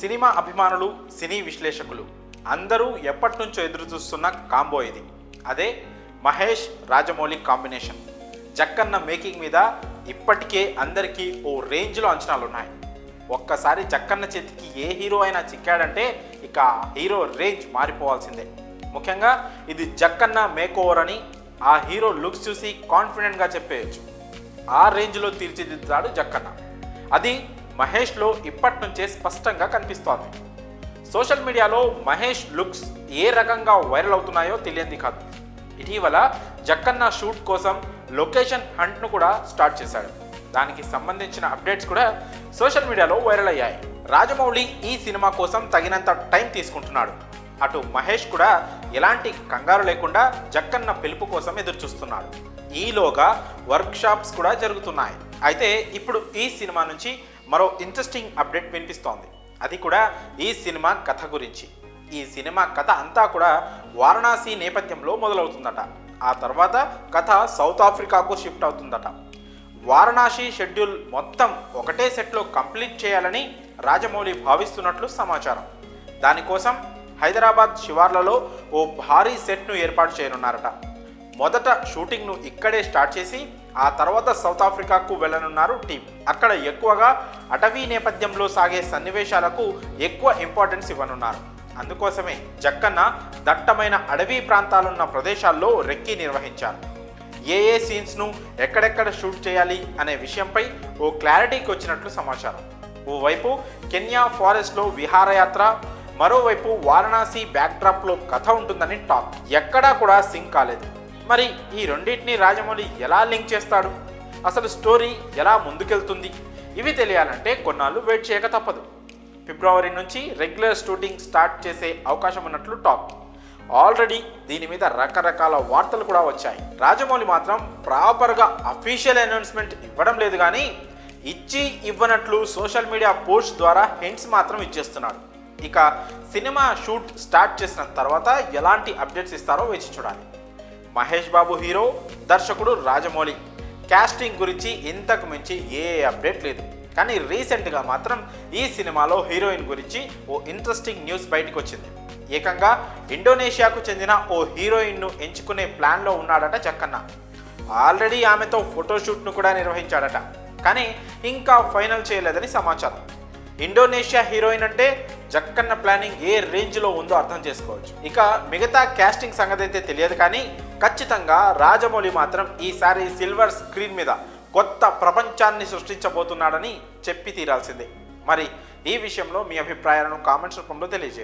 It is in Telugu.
సినిమా అభిమానులు, సినీ విశ్లేషకులు అందరూ ఎప్పటి నుంచో ఎదురు చూస్తున్న కాంబో ఇది. అదే మహేష్ రాజమౌళి కాంబినేషన్. జక్కన్న మేకింగ్ మీద ఇప్పటికే అందరికీ ఓ రేంజ్లో అంచనాలు ఉన్నాయి. ఒక్కసారి జక్కన్న చేతికి ఏ హీరో అయినా చిక్కాడంటే ఇక హీరో రేంజ్ మారిపోవాల్సిందే. ముఖ్యంగా ఇది జక్కన్న మేకోవర్ అని ఆ హీరో లుక్స్ చూసి కాన్ఫిడెంట్గా చెప్పేయచ్చు. ఆ రేంజ్లో తీర్చిదిద్దాడు జక్కన్న. అది మహేష్లో ఇప్పటి నుంచే స్పష్టంగా కనిపిస్తోంది. సోషల్ మీడియాలో మహేష్ లుక్స్ ఏ రకంగా వైరల్ అవుతున్నాయో తెలియంది కాదు. ఇటీవల జక్కన్న షూట్ కోసం లొకేషన్ హంట్ను కూడా స్టార్ట్ చేశాడు. దానికి సంబంధించిన అప్డేట్స్ కూడా సోషల్ మీడియాలో వైరల్ అయ్యాయి. రాజమౌళి ఈ సినిమా కోసం తగినంత టైం తీసుకుంటున్నాడు. అటు మహేష్ కూడా ఎలాంటి కంగారు లేకుండా జక్కన్న పిలుపు కోసం ఎదురు చూస్తున్నాడు. ఈలోగా వర్క్షాప్స్ కూడా జరుగుతున్నాయి. అయితే ఇప్పుడు ఈ సినిమా నుంచి మరో ఇంట్రెస్టింగ్ అప్డేట్ వినిపిస్తోంది. అది కూడా ఈ సినిమా కథ గురించి. ఈ సినిమా కథ అంతా కూడా వారణాసి నేపథ్యంలో మొదలవుతుందట. ఆ తర్వాత కథ సౌత్ ఆఫ్రికాకు షిఫ్ట్ అవుతుందట. వారణాసి షెడ్యూల్ మొత్తం ఒకటే సెట్లో కంప్లీట్ చేయాలని రాజమౌళి భావిస్తున్నట్లు సమాచారం. దానికోసం హైదరాబాద్ శివార్లలో ఓ భారీ సెట్ను ఏర్పాటు చేయనున్నారట. మొదట షూటింగ్ను ఇక్కడే స్టార్ట్ చేసి ఆ తర్వాత సౌత్ ఆఫ్రికాకు వెళ్ళనున్నారు టీం. అక్కడ ఎక్కువగా అటవీ నేపథ్యంలో సాగే సన్నివేశాలకు ఎక్కువ ఇంపార్టెన్స్ ఇవ్వనున్నారు. అందుకోసమే జక్కన్న దట్టమైన అడవి ప్రాంతాలున్న ప్రదేశాల్లో రెక్కీ నిర్వహించారు. ఏ సీన్స్ను ఎక్కడెక్కడ షూట్ చేయాలి అనే విషయంపై ఓ క్లారిటీకి వచ్చినట్లు సమాచారం. ఓవైపు కెన్యా ఫారెస్ట్లో విహారయాత్ర, మరోవైపు వారణాసి బ్యాక్డ్రాప్లో కథ ఉంటుందని టాక్. ఎక్కడా కూడా సింక్ కాలేదు. మరి ఈ రెండింటిని రాజమౌళి ఎలా లింక్ చేస్తాడు? అసలు స్టోరీ ఎలా ముందుకెళ్తుంది? ఇవి తెలియాలంటే కొన్నాళ్ళు వెయిట్ చేయక తప్పదు. ఫిబ్రవరి నుంచి రెగ్యులర్ షూటింగ్ స్టార్ట్ చేసే అవకాశం ఉన్నట్లు టాక్. ఆల్రెడీ దీని మీద రకరకాల వార్తలు కూడా వచ్చాయి. రాజమౌళి మాత్రం ప్రాపర్గా అఫీషియల్ అనౌన్స్మెంట్ ఇవ్వడం లేదు, కానీ ఇచ్చి ఇవ్వనట్లు సోషల్ మీడియా పోస్ట్ ద్వారా హింట్స్ మాత్రం ఇచ్చేస్తున్నాడు. ఇక సినిమా షూట్ స్టార్ట్ చేసిన తర్వాత ఎలాంటి అప్డేట్స్ ఇస్తారో వేచి చూడాలి. మహేష్ బాబు హీరో, దర్శకుడు రాజమౌళి. కాస్టింగ్ గురించి ఇంతకు మించి ఏ అప్డేట్ లేదు. కానీ రీసెంట్గా మాత్రం ఈ సినిమాలో హీరోయిన్ గురించి ఓ ఇంట్రెస్టింగ్ న్యూస్ బయటకు వచ్చింది. ఏకంగా ఇండోనేషియాకు చెందిన ఓ హీరోయిన్ను ఎంచుకునే ప్లాన్లో ఉన్నాడట జక్కన్న. ఆల్రెడీ ఆమెతో ఫోటోషూట్ను కూడా నిర్వహించాడట. కానీ ఇంకా ఫైనల్ చేయలేదని సమాచారం. ఇండోనేషియా హీరోయిన్ అంటే జక్కన్న ప్లానింగ్ ఏ రేంజ్లో ఉందో అర్థం చేసుకోవచ్చు. ఇక మిగతా కాస్టింగ్ సంగతి అయితే తెలియదు, కానీ ఖచ్చితంగా రాజమౌళి మాత్రం ఈసారి సిల్వర్ స్క్రీన్ మీద కొత్త ప్రపంచాన్ని సృష్టించబోతున్నాడని చెప్పి తీరాల్సిందే. మరి ఈ విషయంలో మీ అభిప్రాయాలను కామెంట్స్ రూపంలో తెలియజేయండి.